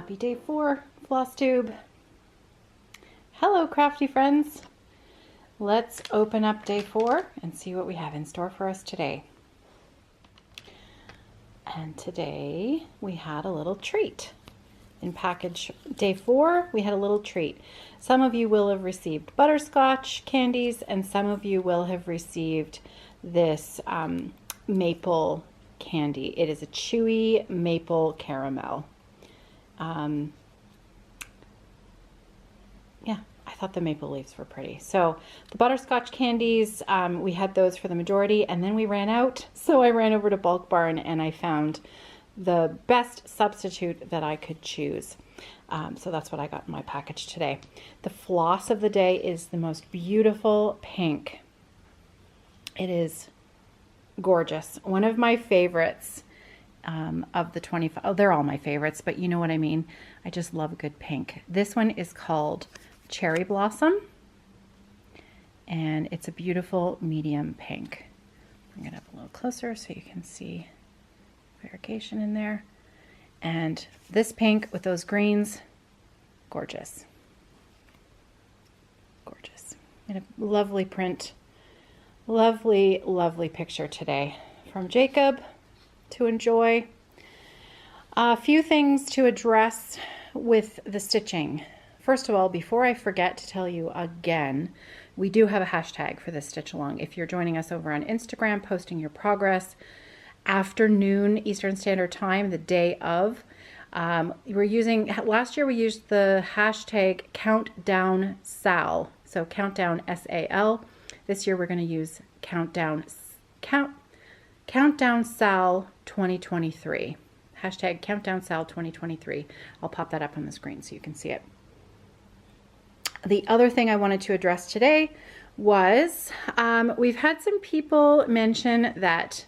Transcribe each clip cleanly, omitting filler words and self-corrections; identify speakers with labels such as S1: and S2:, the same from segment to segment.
S1: Happy day 4, floss tube. Hello, crafty friends. Let's open up day 4 and see what we have in store for us today. And today we had a little treat. In package day 4, we had a little treat. Some of you will have received butterscotch candies, and some of you will have received this maple candy. It is a chewy maple caramel. Yeah, I thought the maple leaves were pretty. So the butterscotch candies, we had those for the majority, and then we ran out. So I ran over to Bulk Barn and I found the best substitute that I could choose. So that's what I got in my package today. The floss of the day is the most beautiful pink. It is gorgeous. One of my favorites of the 25. Oh, they're all my favorites, but you know what I mean. I just love a good pink. This one is called Cherry Blossom, and it's a beautiful medium pink. Bring it up a little closer so you can see variegation in there. And this pink with those greens, gorgeous. Gorgeous. And a lovely print. Lovely, lovely picture today from Jacob to enjoy. A few things to address with the stitching. First of all, before I forget to tell you again, we do have a hashtag for this stitch along. If you're joining us over on Instagram, posting your progress, afternoon Eastern Standard Time, the day of, we're using, last year we used the hashtag CountdownSal, so countdown SAL. This year we're going to use Countdown Sal 2023. Hashtag Countdown Sal 2023. I'll pop that up on the screen so you can see it. The other thing I wanted to address today was we've had some people mention that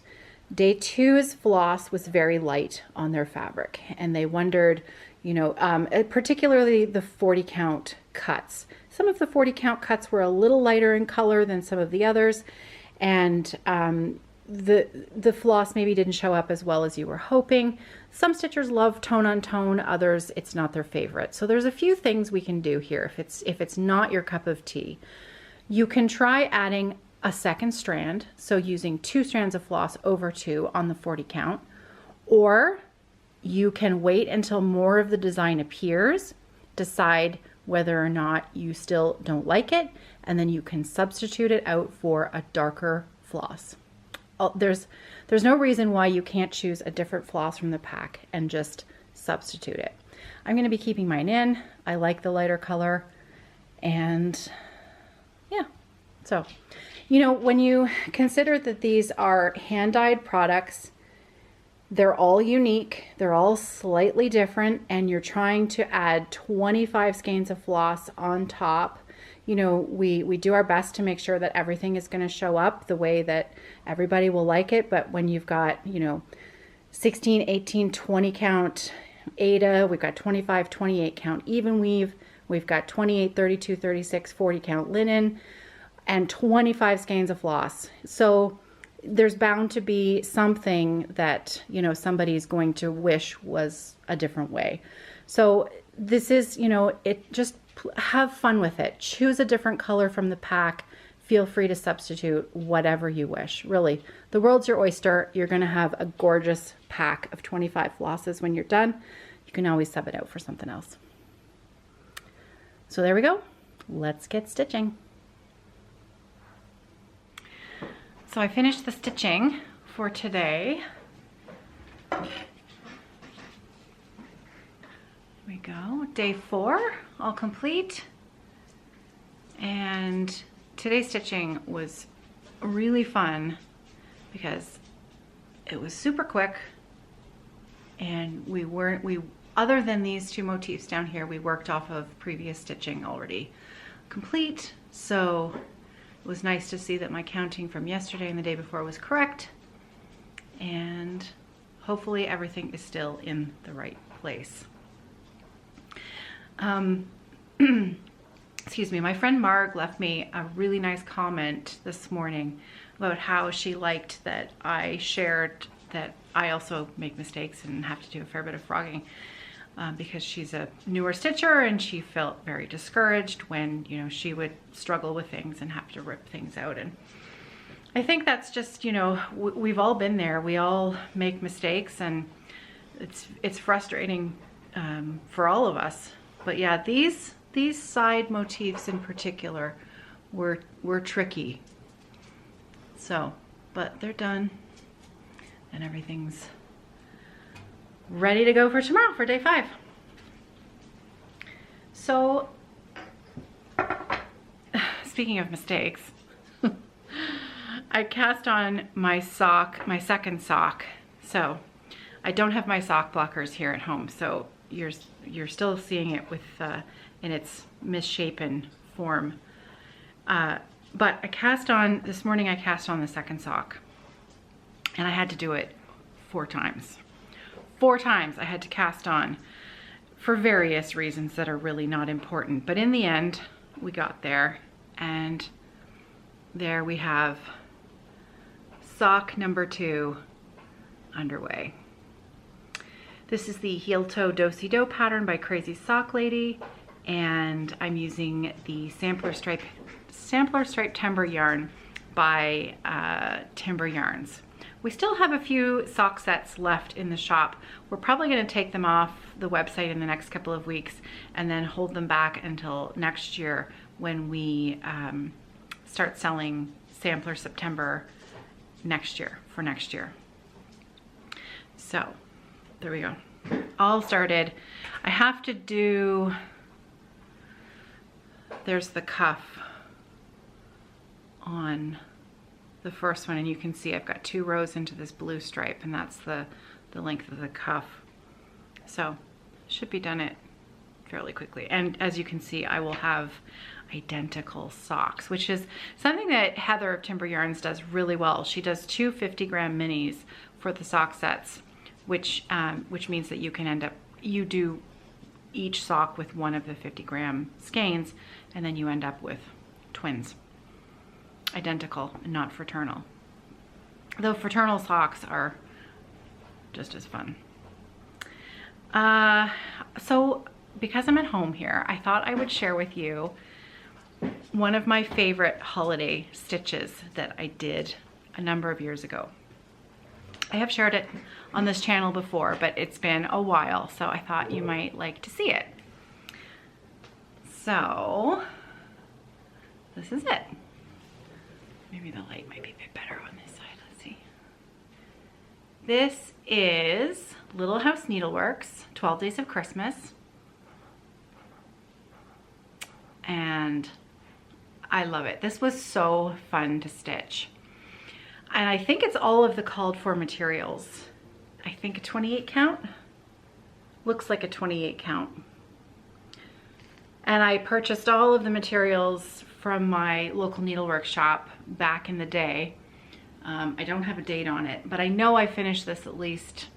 S1: day 2's floss was very light on their fabric, and they wondered, you know, particularly the 40 count cuts. Some of the 40 count cuts were a little lighter in color than some of the others, and the floss maybe didn't show up as well as you were hoping. Some stitchers love tone on tone, others it's not their favorite. So there's a few things we can do here if it's not your cup of tea. You can try adding a second strand, so using 2 strands of floss over 2 on the 40 count, or you can wait until more of the design appears, decide whether or not you still don't like it, and then you can substitute it out for a darker floss. There's no reason why you can't choose a different floss from the pack and just substitute it. I'm going to be keeping mine in. I like the lighter color, and yeah. So, you know, when you consider that these are hand-dyed products, they're all unique, they're all slightly different, and you're trying to add 25 skeins of floss on top. You know, we do our best to make sure that everything is going to show up the way that everybody will like it, but when you've got, you know, 16, 18, 20 count Aida, we've got 25, 28 count even weave, we've got 28, 32, 36, 40 count linen, and 25 skeins of floss. So there's bound to be something that, you know, somebody's going to wish was a different way. So this is, you know, it just have fun with it. Choose a different color from the pack. Feel free to substitute whatever you wish. Really, the world's your oyster. You're going to have a gorgeous pack of 25 flosses when you're done. You can always sub it out for something else. So there we go. Let's get stitching. So I finished the stitching for today. Here we go. Day 4, all complete. And today's stitching was really fun because it was super quick, and other than these 2 motifs down here, we worked off of previous stitching already complete. So it was nice to see that my counting from yesterday and the day before was correct, and hopefully everything is still in the right place. Excuse me, my friend Marg left me a really nice comment this morning about how she liked that I shared that I also make mistakes and have to do a fair bit of frogging. because she's a newer stitcher and she felt very discouraged when, you know, she would struggle with things and have to rip things out. And I think that's just, you know, we've all been there. We all make mistakes, and it's frustrating for all of us. But yeah, these side motifs in particular were tricky. So, but they're done and everything's ready to go for tomorrow for day 5. So, speaking of mistakes, I cast on my sock, my second sock. So I don't have my sock blockers here at home, so you're still seeing it with in its misshapen form. But I cast on, this morning I cast on the second sock, and I had to do it 4 times. 4 times I had to cast on for various reasons that are really not important. But in the end, we got there, and there we have sock number 2 underway. This is the heel toe do-si-do pattern by Crazy Sock Lady, and I'm using the sampler stripe timber yarn by Timber Yarns. We still have a few sock sets left in the shop. We're probably going to take them off the website in the next couple of weeks and then hold them back until next year when we start selling Sampler September for next year. So there we go. All started. I have to do, there's the cuff on the first one, and you can see I've got 2 rows into this blue stripe, and that's the length of the cuff. So should be done it fairly quickly. And as you can see, I will have identical socks, which is something that Heather of Timber Yarns does really well. She does 2 50-gram minis for the sock sets, which means that you can end up, you do each sock with one of the 50-gram skeins, and then you end up with twins. Identical and not fraternal. Though fraternal socks are just as fun. So because I'm at home here, I thought I would share with you one of my favorite holiday stitches that I did a number of years ago. I have shared it on this channel before, but it's been a while, so I thought you might like to see it. So this is it. Maybe the light might be a bit better on this side. Let's see. This is Little House Needleworks, 12 Days of Christmas. And I love it. This was so fun to stitch. And I think it's all of the called for materials. I think a 28 count. Looks like a 28 count. And I purchased all of the materials from my local needlework shop back in the day. I don't have a date on it, but I know I finished this at least,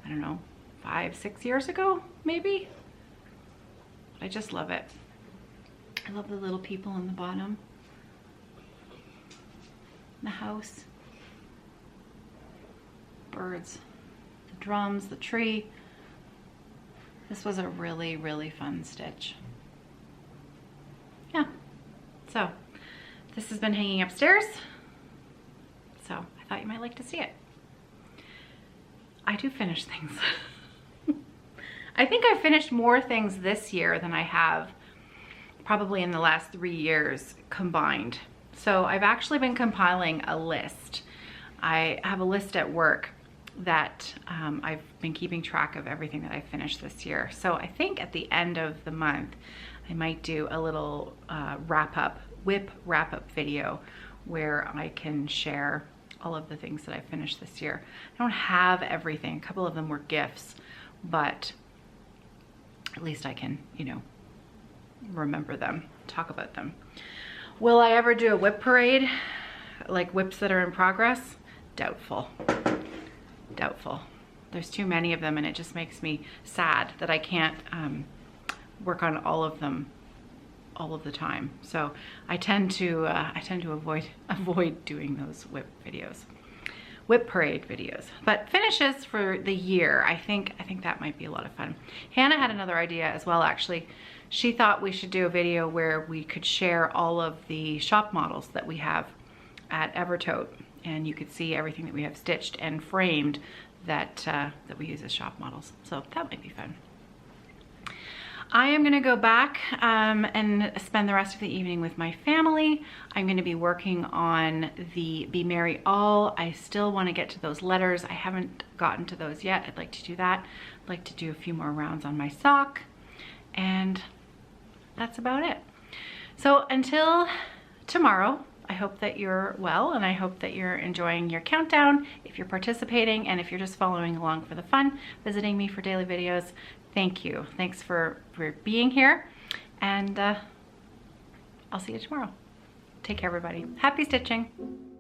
S1: I don't know, 5-6 years ago, maybe. I just love it. I love the little people on the bottom. The house. Birds. The drums, the tree. This was a really, really fun stitch. Yeah. So this has been hanging upstairs. So I thought you might like to see it. I do finish things. I think I finished more things this year than I have probably in the last 3 years combined. So I've actually been compiling a list. I have a list at work that I've been keeping track of everything that I finished this year. So I think at the end of the month, I might do a little WIP wrap-up video where I can share all of the things that I finished this year. I don't have everything. A couple of them were gifts, but at least I can, you know, remember them, talk about them. Will I ever do a WIP parade, like WIPs that are in progress? Doubtful. Doubtful. There's too many of them, and it just makes me sad that I can't work on all of them all of the time. So I tend to avoid doing those WIP videos. whip parade videos, but finishes for the year. I think that might be a lot of fun. Hannah had another idea as well, actually. She thought we should do a video where we could share all of the shop models that we have at Evertote, and you could see everything that we have stitched and framed that we use as shop models. So that might be fun. I am gonna go back and spend the rest of the evening with my family. I'm gonna be working on the Be Merry All. I still wanna get to those letters. I haven't gotten to those yet. I'd like to do that. I'd like to do a few more rounds on my sock, and that's about it. So until tomorrow, I hope that you're well, and I hope that you're enjoying your countdown if you're participating, and if you're just following along for the fun, visiting me for daily videos. Thank you. Thanks for being here, and I'll see you tomorrow. Take care, everybody. Happy stitching.